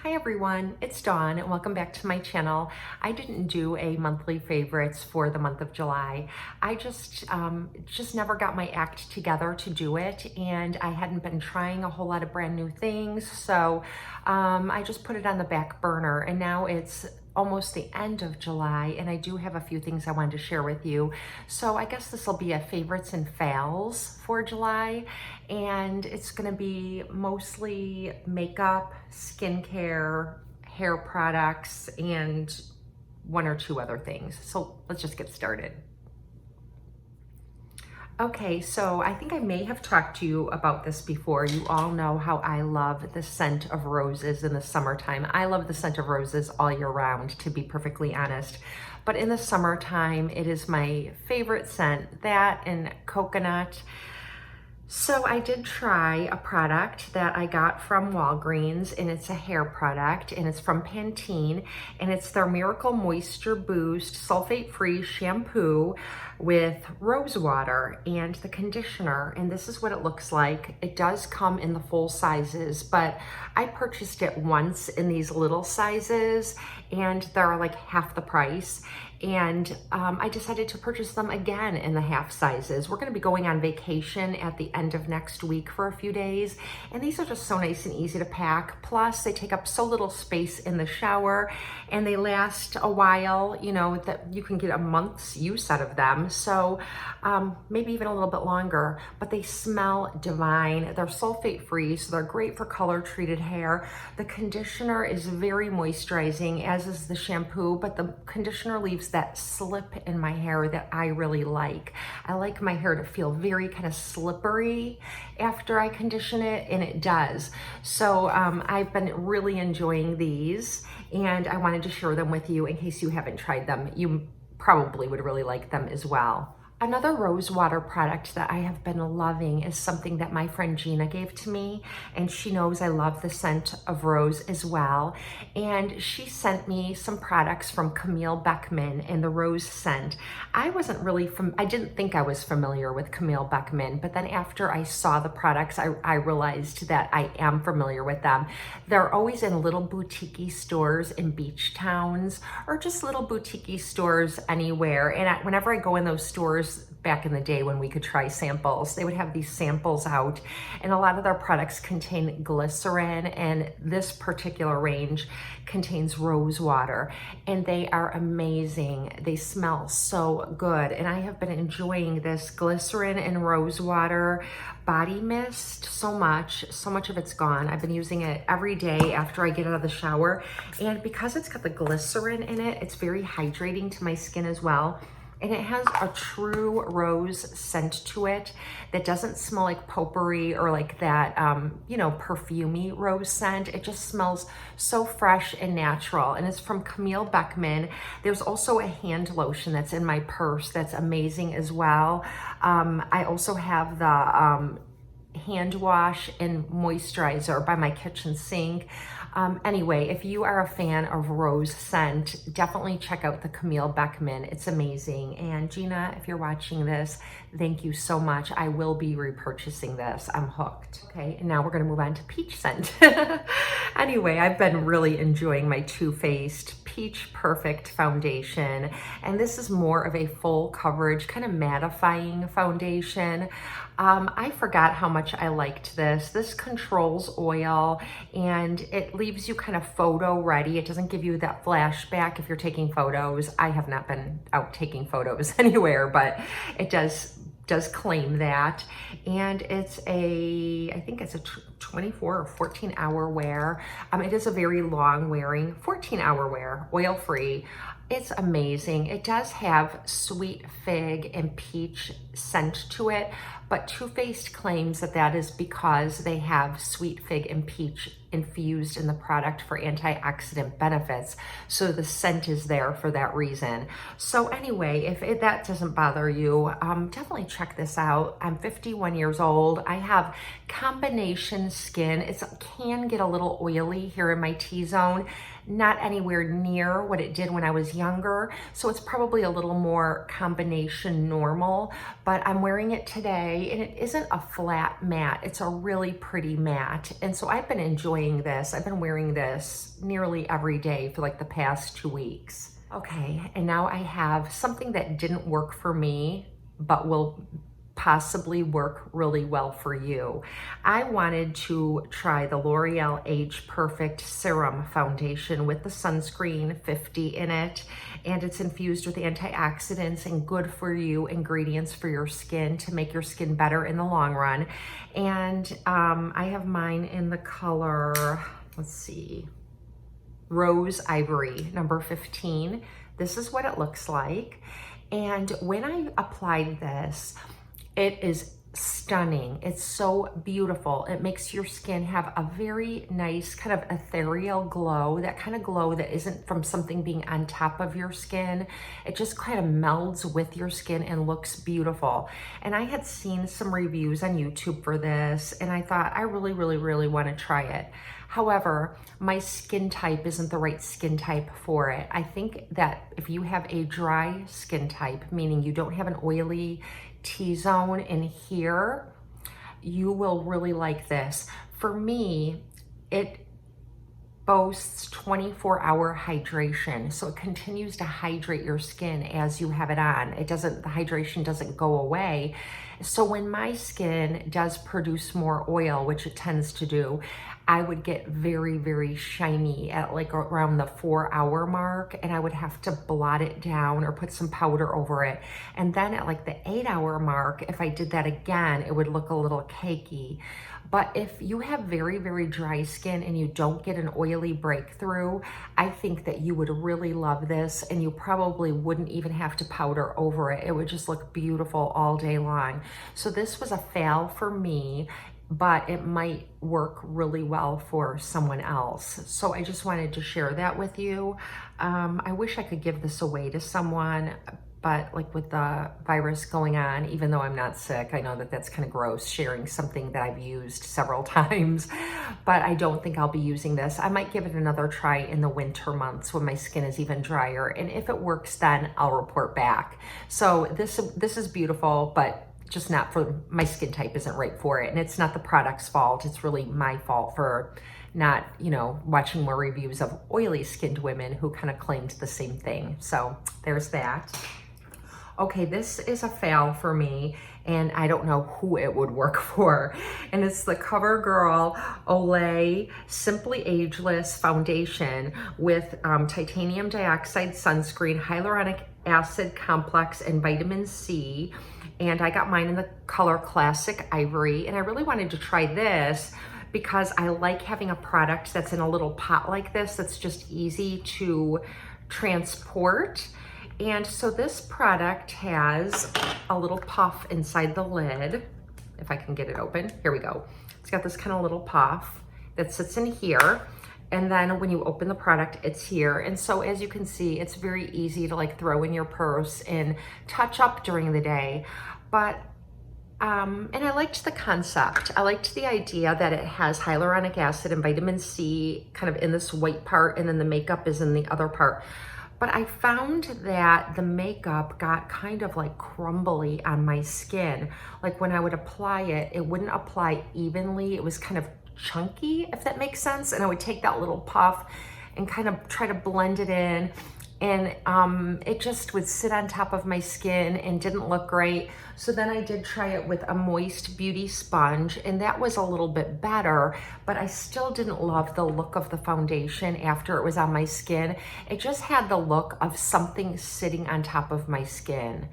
Hi everyone, it's Dawn and welcome back to my channel. I didn't do a monthly favorites for the month of July. I just never got my act together to do it, and I hadn't been trying a whole lot of brand new things, so I just put it on the back burner, and now it's almost the end of July and I do have a few things I wanted to share with you. So I guess this will be a favorites and fails for July, and it's gonna be mostly makeup, skincare, hair products, and one or two other things. So let's just get started. Okay, so I think I may have talked to you about this before. You all know how I love the scent of roses in the summertime. I love the scent of roses all year round, to be perfectly honest. But in the summertime, it is my favorite scent, that and coconut. So I did try a product that I got from Walgreens, and it's a hair product, and it's from Pantene, and it's their Miracle Moisture Boost sulfate-free shampoo with rose water and the conditioner, and this is what it looks like. It does come in the full sizes, but I purchased it once in these little sizes, and they're like half the price. And I decided to purchase them again in the half sizes. We're gonna be going on vacation at the end of next week for a few days, and these are just so nice and easy to pack. Plus, they take up so little space in the shower, and they last a while, you know, that you can get a month's use out of them. So maybe even a little bit longer, but they smell divine. They're sulfate free, so they're great for color treated hair. The conditioner is very moisturizing, as is the shampoo, but the conditioner leaves that slip in my hair that I really like. I like my hair to feel very kind of slippery after I condition it, and it does. So I've been really enjoying these, and I wanted to share them with you in case you haven't tried them. You probably would really like them as well. Another rose water product that I have been loving is something that my friend Gina gave to me, and she knows I love the scent of rose as well. And she sent me some products from Camille Beckman in the rose scent. I didn't think I was familiar with Camille Beckman, but then after I saw the products, I realized that I am familiar with them. They're always in little boutique stores in beach towns, or just little boutique stores anywhere. And whenever I go in those stores, back in the day when we could try samples, they would have these samples out, and a lot of their products contain glycerin, and this particular range contains rose water, and they are amazing. They smell so good, and I have been enjoying this glycerin and rose water body mist so much of it's gone. I've been using it every day after I get out of the shower, and because it's got the glycerin in it, it's very hydrating to my skin as well. And it has a true rose scent to it that doesn't smell like potpourri or like that, you know, perfumey rose scent. It just smells so fresh and natural. And it's from Camille Beckman. There's also a hand lotion that's in my purse that's amazing as well. I also have the hand wash and moisturizer by my kitchen sink. Anyway, if you are a fan of rose scent, definitely check out the Camille Beckman. It's amazing. And Gina, if you're watching this, thank you so much. I will be repurchasing this. I'm hooked. Okay, and now we're gonna move on to peach scent. Anyway, I've been really enjoying my Too Faced Peach Perfect foundation, and this is more of a full coverage, kind of mattifying foundation. I forgot how much I liked this. This controls oil, and it leaves you kind of photo ready. It doesn't give you that flashback if you're taking photos. I have not been out taking photos anywhere, but it does claim that. And it's I think it's a 24 or 14 hour wear. It is a very long wearing 14-hour wear, oil free. It's amazing. It does have sweet fig and peach scent to it, but Too Faced claims that that is because they have sweet fig and peach infused in the product for antioxidant benefits. So the scent is there for that reason. So anyway, if that doesn't bother you, definitely check this out. I'm 51 years old. I have combination skin. It can get a little oily here in my T-zone, not anywhere near what it did when I was younger. So it's probably a little more combination normal, but I'm wearing it today and it isn't a flat matte. It's a really pretty matte. And so I've been enjoying this. I've been wearing this nearly every day for like the past 2 weeks. Okay, and now I have something that didn't work for me, but will possibly work really well for you. I wanted to try the L'Oreal Age Perfect Serum Foundation with the Sunscreen 50 in it, and it's infused with antioxidants and good for you ingredients for your skin to make your skin better in the long run. And I have mine in the color, let's see, Rose Ivory, number 15. This is what it looks like. And when I applied this, it is stunning. It's so beautiful. It makes your skin have a very nice kind of ethereal glow, that kind of glow that isn't from something being on top of your skin. It just kind of melds with your skin and looks beautiful. And I had seen some reviews on YouTube for this, and I thought I really, really, really want to try it. However, my skin type isn't the right skin type for it. I think that if you have a dry skin type, meaning you don't have an oily T-zone in here, you will really like this. For me, it boasts 24-hour hydration, so it continues to hydrate your skin as you have it on. The hydration doesn't go away. So when my skin does produce more oil, which it tends to do, I would get very, very shiny at like around the 4-hour mark, and I would have to blot it down or put some powder over it. And then at like the 8-hour mark, if I did that again, it would look a little cakey. But if you have very, very dry skin and you don't get an oily breakthrough, I think that you would really love this, and you probably wouldn't even have to powder over it. It would just look beautiful all day long. So this was a fail for me, but it might work really well for someone else. So I just wanted to share that with you. I wish I could give this away to someone, but like with the virus going on, even though I'm not sick, I know that that's kind of gross, sharing something that I've used several times, but I don't think I'll be using this. I might give it another try in the winter months when my skin is even drier. And if it works, then I'll report back. So this is beautiful, but just not for my skin type, isn't right for it. And it's not the product's fault. It's really my fault for not, watching more reviews of oily skinned women who kind of claimed the same thing. So there's that. Okay, this is a fail for me, and I don't know who it would work for. And it's the Covergirl Olay Simply Ageless Foundation with titanium dioxide sunscreen, hyaluronic acid complex, and vitamin C. And I got mine in the color Classic Ivory, and I really wanted to try this because I like having a product that's in a little pot like this that's just easy to transport. And so this product has a little puff inside the lid. If I can get it open, here we go. It's got this kind of little puff that sits in here. And then when you open the product, it's here. And so as you can see, it's very easy to like throw in your purse and touch up during the day. But, and I liked the concept. I liked the idea that it has hyaluronic acid and vitamin C kind of in this white part, and then the makeup is in the other part. But I found that the makeup got kind of like crumbly on my skin. Like when I would apply it, it wouldn't apply evenly. It was kind of chunky, if that makes sense. And I would take that little puff and kind of try to blend it in. And it just would sit on top of my skin and didn't look great. So then I did try it with a moist beauty sponge, and that was a little bit better, but I still didn't love the look of the foundation after it was on my skin. It just had the look of something sitting on top of my skin.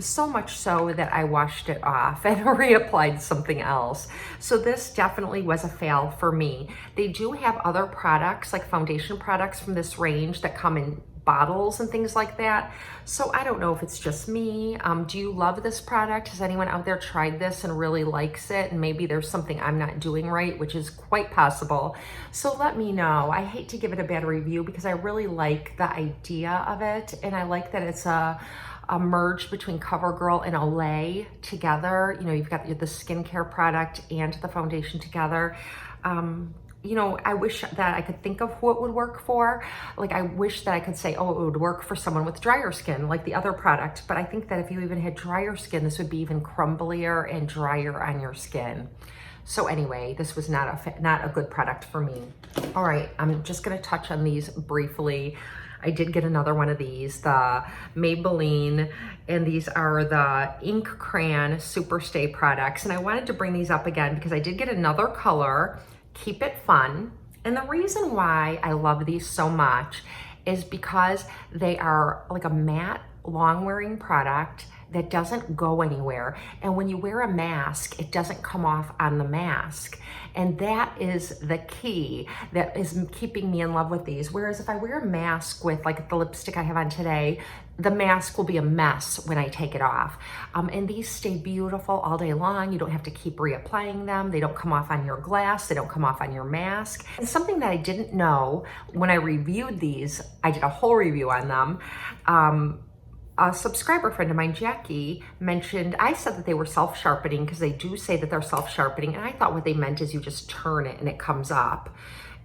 So much so that I washed it off and reapplied something else. So this definitely was a fail for me. They do have other products, like foundation products from this range that come in bottles and things like that. So I don't know if it's just me. Do you love this product? Has anyone out there tried this and really likes it? And maybe there's something I'm not doing right, which is quite possible. So let me know. I hate to give it a bad review because I really like the idea of it. And I like that it's a a merge between Covergirl and Olay together. You know, you've got the skincare product and the foundation together. You know, I wish that I could think of who it would work for. Like, I wish that I could say, oh, it would work for someone with drier skin, like the other product. But I think that if you even had drier skin, this would be even crumblier and drier on your skin. So anyway, this was not a good product for me. All right, I'm just gonna touch on these briefly. I did get another one of these, the Maybelline, and these are the Ink Crayon Super Stay products. And I wanted to bring these up again because I did get another color, Keep It Fun. And the reason why I love these so much is because they are like a matte, long-wearing product that doesn't go anywhere. And when you wear a mask, it doesn't come off on the mask. And that is the key that is keeping me in love with these. Whereas if I wear a mask with like the lipstick I have on today, the mask will be a mess when I take it off. And these stay beautiful all day long. You don't have to keep reapplying them. They don't come off on your glass. They don't come off on your mask. And something that I didn't know when I reviewed these, I did a whole review on them. A subscriber friend of mine, Jackie, mentioned, I said that they were self-sharpening because they do say that they're self-sharpening. And I thought what they meant is you just turn it and it comes up.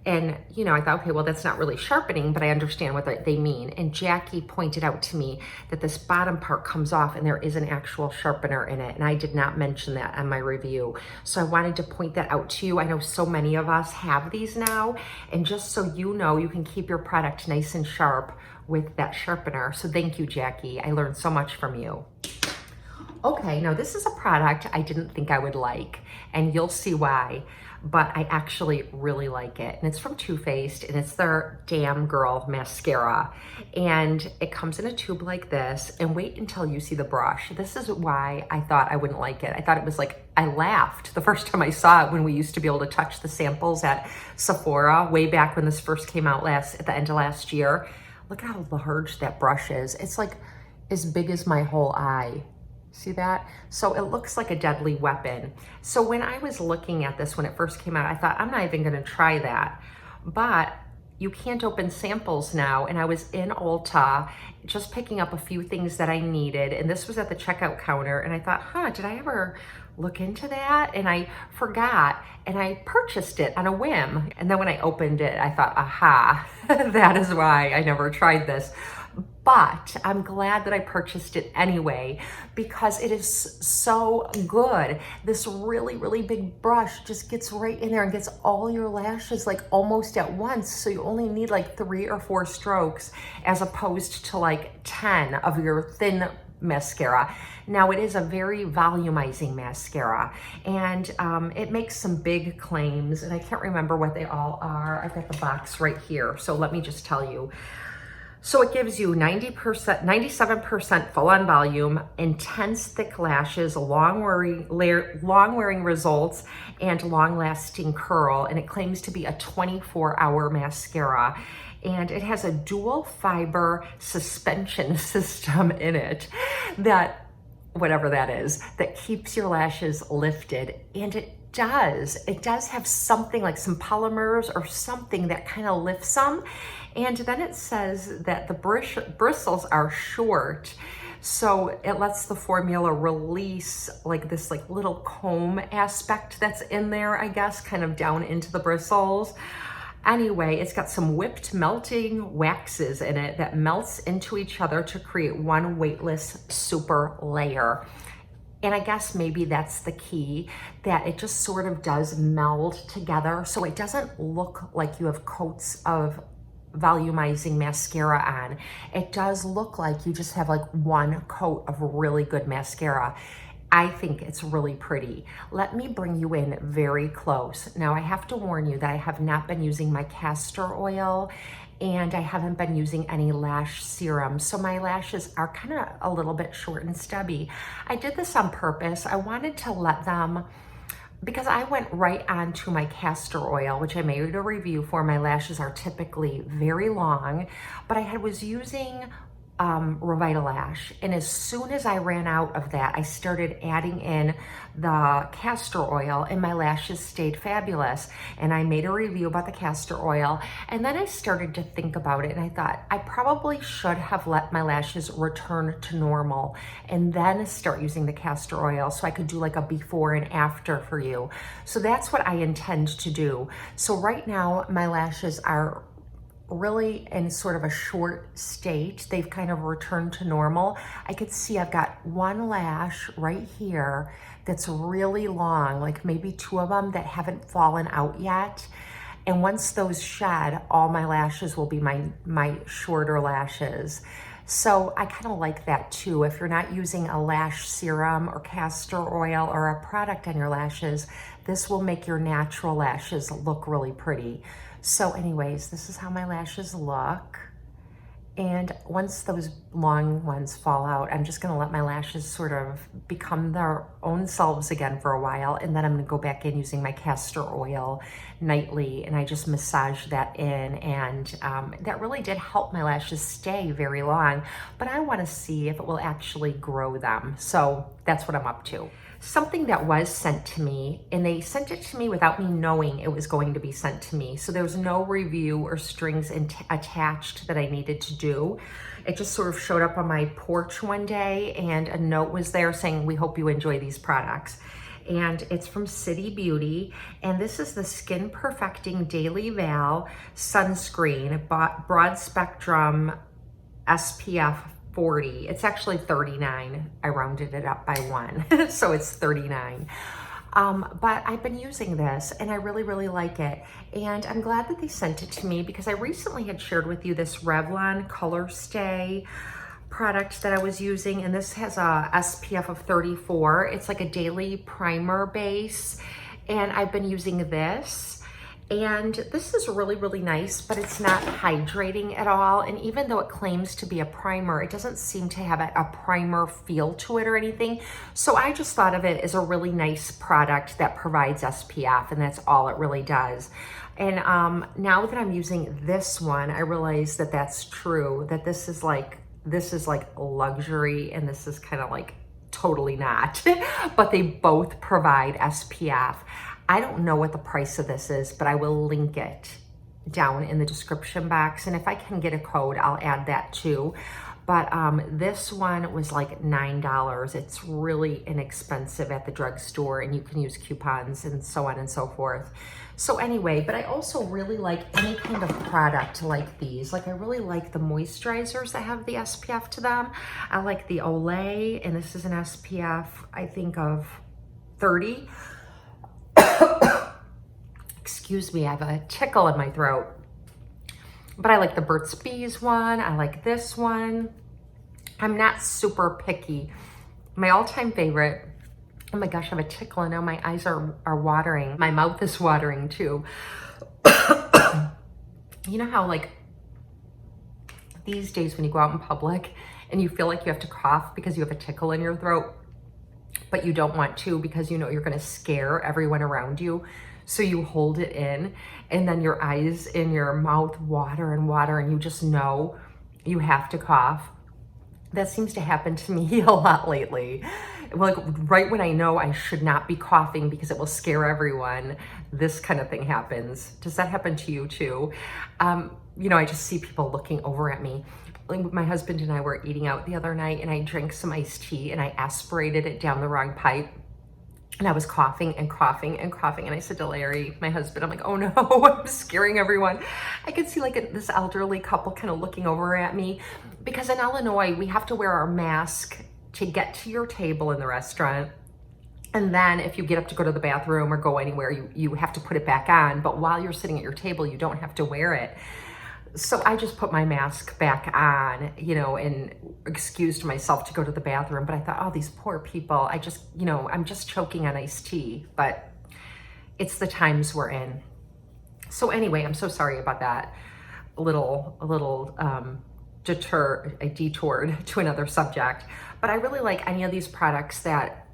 And, you know, I thought, okay, well, that's not really sharpening, but I understand what they mean. And Jackie pointed out to me that this bottom part comes off and there is an actual sharpener in it. And I did not mention that on my review. So I wanted to point that out to you. I know so many of us have these now. And just so you know, you can keep your product nice and sharp with that sharpener. So thank you, Jackie. I learned so much from you. Okay, now this is a product I didn't think I would like, and you'll see why, but I actually really like it. And it's from Too Faced, and it's their Damn Girl Mascara. And it comes in a tube like this, and wait until you see the brush. This is why I thought I wouldn't like it. I thought it was like, I laughed the first time I saw it when we used to be able to touch the samples at Sephora way back when this first came out at the end of last year. Look at how large that brush is. It's like as big as my whole eye. See that? So it looks like a deadly weapon. So when I was looking at this when it first came out, I thought, I'm not even gonna try that. But you can't open samples now. And I was in Ulta just picking up a few things that I needed. And this was at the checkout counter. And I thought, did I ever look into that? And I forgot. And I purchased it on a whim. And then when I opened it, I thought, aha, that is why I never tried this. But I'm glad that I purchased it anyway because it is so good. This really, really big brush just gets right in there and gets all your lashes like almost at once. So you only need like 3 or 4 strokes as opposed to like 10 of your thin mascara. Now it is a very volumizing mascara, and it makes some big claims, and I can't remember what they all are. I've got the box right here, so let me just tell you. So it gives you 97% full-on volume, intense thick lashes, long-wearing results, and long-lasting curl. And it claims to be a 24-hour mascara. And it has a dual fiber suspension system in it that, whatever that is, that keeps your lashes lifted. And it does have something like some polymers or something that kind of lifts them. And then it says that the bristles are short, so it lets the formula release like this like little comb aspect that's in there, I guess, kind of down into the bristles. Anyway, it's got some whipped melting waxes in it that melts into each other to create one weightless super layer. And I guess maybe that's the key, that it just sort of does meld together. So it doesn't look like you have coats of volumizing mascara on. It does look like you just have like one coat of really good mascara. I think it's really pretty. Let me bring you in very close. Now I have to warn you that I have not been using my castor oil, and I haven't been using any lash serum. So my lashes are kind of a little bit short and stubby. I did this on purpose. I wanted to let them, because I went right on to my castor oil, which I made a review for. My lashes are typically very long, but I was using Revitalash. And as soon as I ran out of that, I started adding in the castor oil and my lashes stayed fabulous. And I made a review about the castor oil. And then I started to think about it and I thought I probably should have let my lashes return to normal and then start using the castor oil so I could do like a before and after for you. So that's what I intend to do. So right now my lashes are really in sort of a short state. They've kind of returned to normal. I could see I've got one lash right here that's really long, like maybe two of them that haven't fallen out yet. And once those shed, all my lashes will be my shorter lashes. So I kind of like that too. If you're not using a lash serum or castor oil or a product on your lashes, this will make your natural lashes look really pretty. So anyways, this is how my lashes look. And once those long ones fall out, I'm just gonna let my lashes sort of become their own selves again for a while. And then I'm gonna go back in using my castor oil nightly. And I just massage that in. And that really did help my lashes stay very long. But I wanna see if it will actually grow them. So that's what I'm up to. Something that was sent to me, and they sent it to me without me knowing it was going to be sent to me. So there was no review or strings attached that I needed to do. It just sort of showed up on my porch one day and a note was there saying, we hope you enjoy these products. And it's from Tracie Beauty. And this is the Skin Perfecting Daily Val Sunscreen, Broad Spectrum SPF 40. It's actually 39. I rounded it up by 1, so it's 39. But I've been using this and I really, really like it. And I'm glad that they sent it to me because I recently had shared with you this Revlon Color Stay product that I was using. And this has a SPF of 34. It's like a daily primer base. And I've been using this. And this is really, really nice, but it's not hydrating at all. And even though it claims to be a primer, it doesn't seem to have a primer feel to it or anything. So I just thought of it as a really nice product that provides SPF, and that's all it really does. And now that I'm using this one, I realize that that's true, that this is like luxury and this is kind of like totally not, but they both provide SPF. I don't know what the price of this is, but I will link it down in the description box. And if I can get a code, I'll add that too. But this one was like $9. It's really inexpensive at the drugstore and you can use coupons and so on and so forth. So anyway, but I also really like any kind of product like these. Like I really like the moisturizers that have the SPF to them. I like the Olay, and this is an SPF, I think of 30. Excuse me, I have a tickle in my throat. But I like the Burt's Bees one. I like this one. I'm not super picky. My all-time favorite, oh my gosh, I have a tickle and now my eyes are watering. My mouth is watering too. You know how like these days when you go out in public and you feel like you have to cough because you have a tickle in your throat, but you don't want to because you know you're gonna scare everyone around you. So you hold it in and then your eyes and your mouth water and you just know you have to cough. That seems to happen to me a lot lately. Like right when I know I should not be coughing because it will scare everyone, this kind of thing happens. Does that happen to you too? You know, I just see people looking over at me. Like my husband and I were eating out the other night and I drank some iced tea and I aspirated it down the wrong pipe. And I was coughing and coughing and coughing. And I said to Larry, my husband, I'm like, oh no, I'm scaring everyone. I could see like this elderly couple kind of looking over at me because in Illinois, we have to wear our mask to get to your table in the restaurant. And then if you get up to go to the bathroom or go anywhere, you have to put it back on. But while you're sitting at your table, you don't have to wear it. So I just put my mask back on, you know, and excused myself to go to the bathroom. But I thought, oh, these poor people, I'm just choking on iced tea, but it's the times we're in. So anyway, I'm so sorry about that. A little detoured to another subject. But I really like any of these products that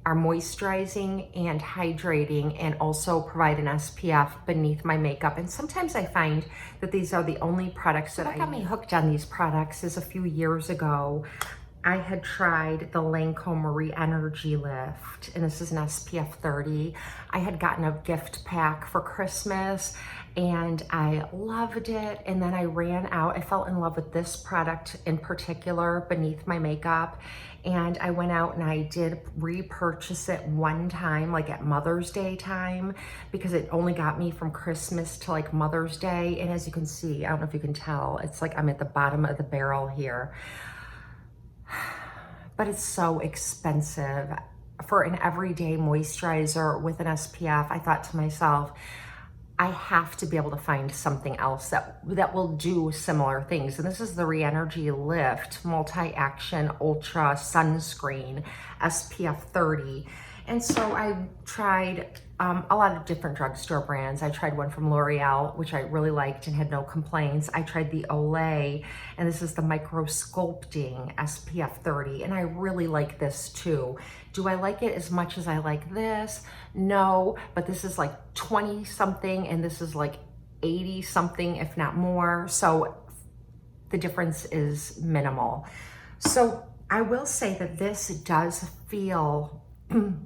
are moisturizing and hydrating and also provide an SPF beneath my makeup. And sometimes I find that these are the only products that got me hooked on these products is a few years ago. I had tried the Lancome Reenergy Lift, and this is an SPF 30. I had gotten a gift pack for Christmas and I loved it. And then I ran out. I fell in love with this product in particular beneath my makeup. And I went out and I did repurchase it one time, like at Mother's Day time, because it only got me from Christmas to like Mother's Day. And as you can see, I don't know if you can tell, it's like I'm at the bottom of the barrel here. But it's so expensive. For an everyday moisturizer with an SPF, I thought to myself, I have to be able to find something else that will do similar things. And this is the Reenergy Lift Multi-Action Ultra Sunscreen SPF 30. And so I tried a lot of different drugstore brands. I tried one from L'Oreal, which I really liked and had no complaints. I tried the Olay, and this is the Micro Sculpting SPF 30, and I really like this too. Do I like it as much as I like this? No, but this is like 20 something, and this is like 80 something, if not more. So the difference is minimal. So I will say that this does feel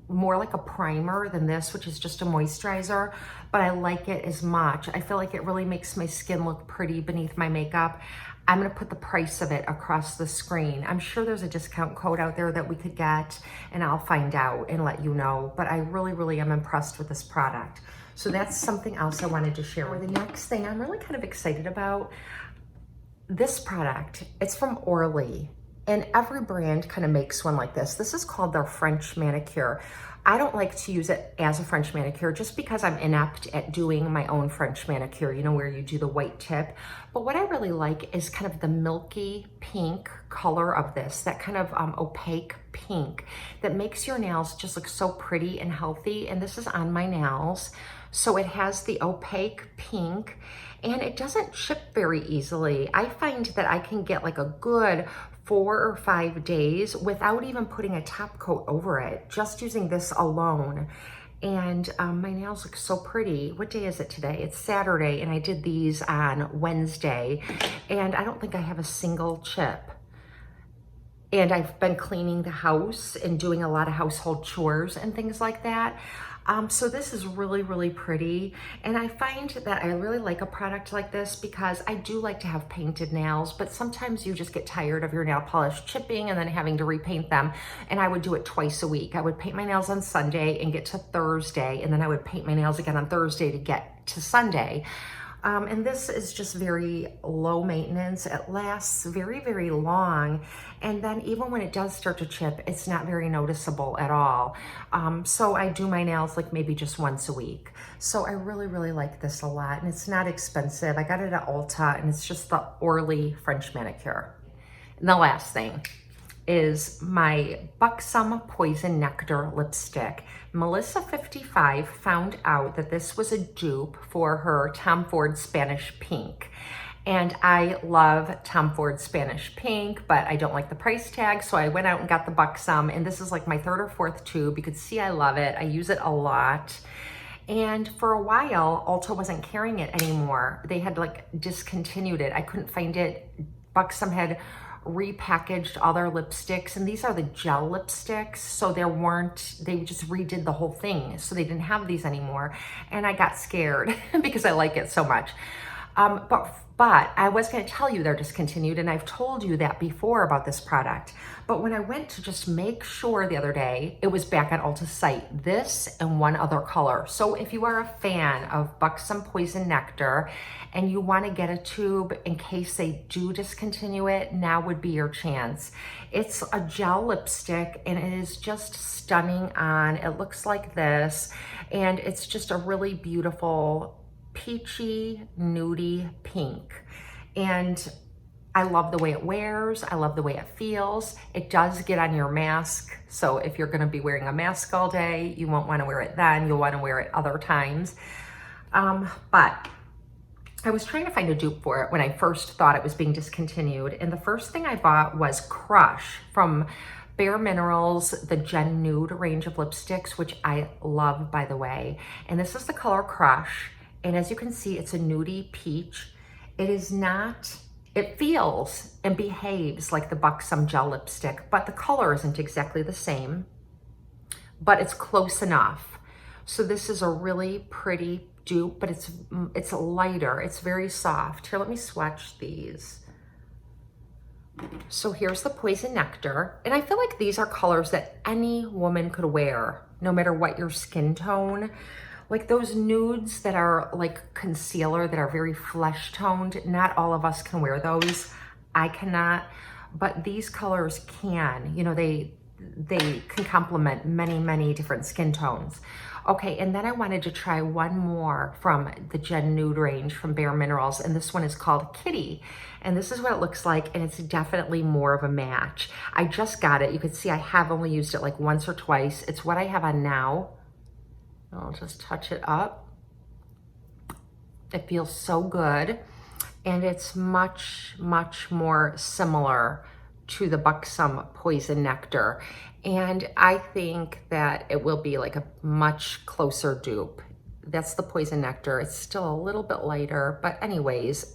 more like a primer than this, which is just a moisturizer, but I like it as much. I feel like it really makes my skin look pretty beneath my makeup. I'm gonna put the price of it across the screen. I'm sure there's a discount code out there that we could get, and I'll find out and let you know, but I really am impressed with this product. So that's something else I wanted to share. The next thing I'm really kind of excited about, this product, it's from Olay. And every brand kind of makes one like this. This is called their French manicure. I don't like to use it as a French manicure just because I'm inept at doing my own French manicure, you know, where you do the white tip. But what I really like is kind of the milky pink color of this, that kind of opaque pink that makes your nails just look so pretty and healthy. And this is on my nails. So it has the opaque pink and it doesn't chip very easily. I find that I can get like a good 4 or 5 days without even putting a top coat over it, just using this alone. And my nails look so pretty. What day is it today? It's Saturday, and I did these on Wednesday, and I don't think I have a single chip. And I've been cleaning the house and doing a lot of household chores and things like that. So this is really pretty. And I find that I really like a product like this because I do like to have painted nails, but sometimes you just get tired of your nail polish chipping and then having to repaint them. And I would do it twice a week. I would paint my nails on Sunday and get to Thursday, and then I would paint my nails again on Thursday to get to Sunday. And this is just very low maintenance. It lasts very long. And then even when it does start to chip, it's not very noticeable at all. So I do my nails like maybe just once a week. So I really like this a lot, and it's not expensive. I got it at Ulta, and it's just the Olay French manicure. And the last thing is my Buxom Poison Nectar lipstick. Melissa55 found out that this was a dupe for her Tom Ford Spanish Pink. And I love Tom Ford Spanish Pink, but I don't like the price tag, so I went out and got the Buxom, and this is like my 3rd or 4th tube. You can see I love it. I use it a lot. And for a while, Ulta wasn't carrying it anymore. They had like discontinued it. I couldn't find it. Buxom had repackaged all their lipsticks, and these are the gel lipsticks, so they just redid the whole thing, so they didn't have these anymore. And I got scared because I like it so much. But I was going to tell you they're discontinued, and I've told you that before about this product. But when I went to just make sure the other day, it was back on Ulta's site, this and one other color. So if you are a fan of Buxom Poison Nectar and you want to get a tube in case they do discontinue it, now would be your chance. It's a gel lipstick, and it is just stunning on. It looks like this, and it's just a really beautiful peachy, nudie pink. And I love the way it wears. I love the way it feels. It does get on your mask. So if you're gonna be wearing a mask all day, you won't wanna wear it then. You'll wanna wear it other times. But I was trying to find a dupe for it when I first thought it was being discontinued. And the first thing I bought was Crush from Bare Minerals, the Gen Nude range of lipsticks, which I love, by the way. And this is the color Crush. And as you can see, it's a nudie peach. It is not, it feels and behaves like the Buxom gel lipstick, but the color isn't exactly the same, but it's close enough. So this is a really pretty dupe, but it's lighter. It's very soft. Here, let me swatch these. So here's the Poison Nectar. And I feel like these are colors that any woman could wear, no matter what your skin tone. Like those nudes that are like concealer, that are very flesh toned, not all of us can wear those. I cannot, but these colors can, you know, they can complement many, many different skin tones. Okay, and then I wanted to try one more from the Gen Nude range from Bare Minerals, and this one is called Kitty. And this is what it looks like, and it's definitely more of a match. I just got it. You can see I have only used it like once or twice. It's what I have on now. I'll just touch it up. It feels so good, and it's much, much more similar to the Buxom Poison Nectar. And I think that it will be like a much closer dupe. That's the Poison Nectar. It's still a little bit lighter, but anyways,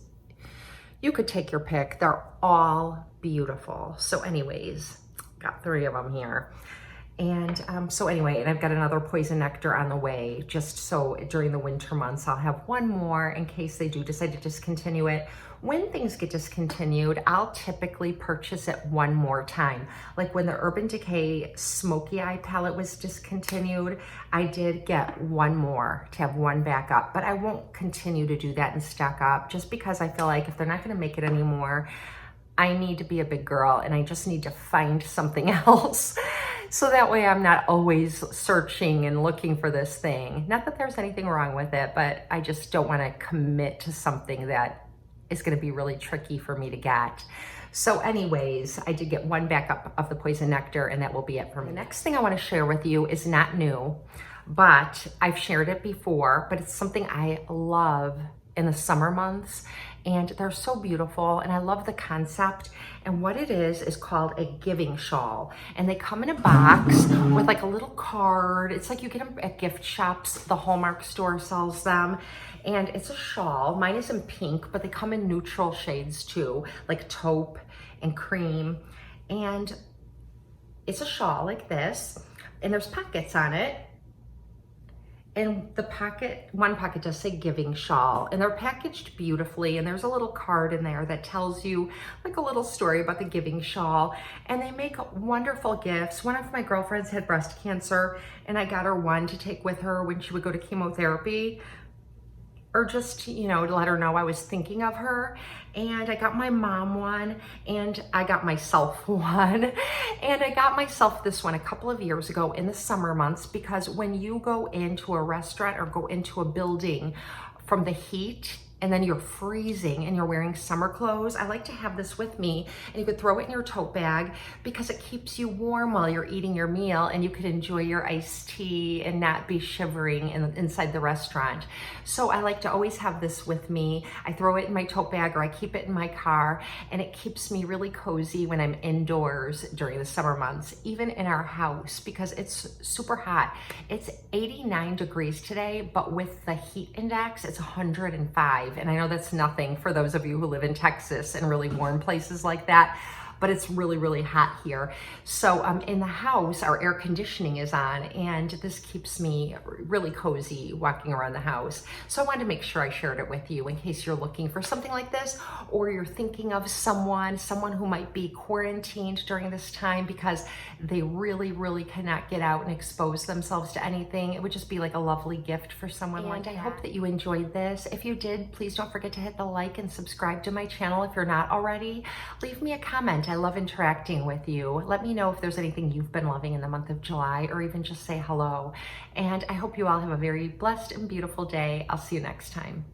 you could take your pick. They're all beautiful. So anyways, got 3 of them here. And so anyway, and I've got another Poison Nectar on the way, just so during the winter months, I'll have one more in case they do decide to discontinue it. When things get discontinued, I'll typically purchase it one more time. Like when the Urban Decay Smoky Eye palette was discontinued, I did get one more to have one backup, but I won't continue to do that and stock up, just because I feel like if they're not gonna make it anymore, I need to be a big girl and I just need to find something else. So that way I'm not always searching and looking for this thing. Not that there's anything wrong with it, but I just don't want to commit to something that is going to be really tricky for me to get. So anyways, I did get one backup of the Poison Nectar, and that will be it for me. The next thing I want to share with you is not new, but I've shared it before, but it's something I love in the summer months, and they're so beautiful, and I love the concept. And what it is called a giving shawl, and they come in a box with like a little card. It's like you get them at gift shops. The Hallmark store sells them, and it's a shawl. Mine is in pink, but they come in neutral shades too, like taupe and cream. And it's a shawl like this, and there's pockets on it. And the pocket, one pocket does say giving shawl, and they're packaged beautifully, and there's a little card in there that tells you like a little story about the giving shawl, and they make wonderful gifts. One of my girlfriends had breast cancer, and I got her one to take with her when she would go to chemotherapy, or just, you know, to let her know I was thinking of her. And I got my mom one, and I got myself one. And I got myself this one a couple of years ago in the summer months, because when you go into a restaurant or go into a building from the heat, and then you're freezing and you're wearing summer clothes, I like to have this with me, and you could throw it in your tote bag because it keeps you warm while you're eating your meal, and you could enjoy your iced tea and not be shivering inside the restaurant. So I like to always have this with me. I throw it in my tote bag, or I keep it in my car, and it keeps me really cozy when I'm indoors during the summer months, even in our house, because it's super hot. It's 89 degrees today, but with the heat index, it's 105. And I know that's nothing for those of you who live in Texas and really warm places like that, but it's really, really hot here. So in the house, our air conditioning is on, and this keeps me really cozy walking around the house. So I wanted to make sure I shared it with you in case you're looking for something like this, or you're thinking of someone who might be quarantined during this time because they really, really cannot get out and expose themselves to anything. It would just be like a lovely gift for someone like that. I hope that you enjoyed this. If you did, please don't forget to hit the like and subscribe to my channel if you're not already. Leave me a comment. I love interacting with you. Let me know if there's anything you've been loving in the month of July, or even just say hello. And I hope you all have a very blessed and beautiful day. I'll see you next time.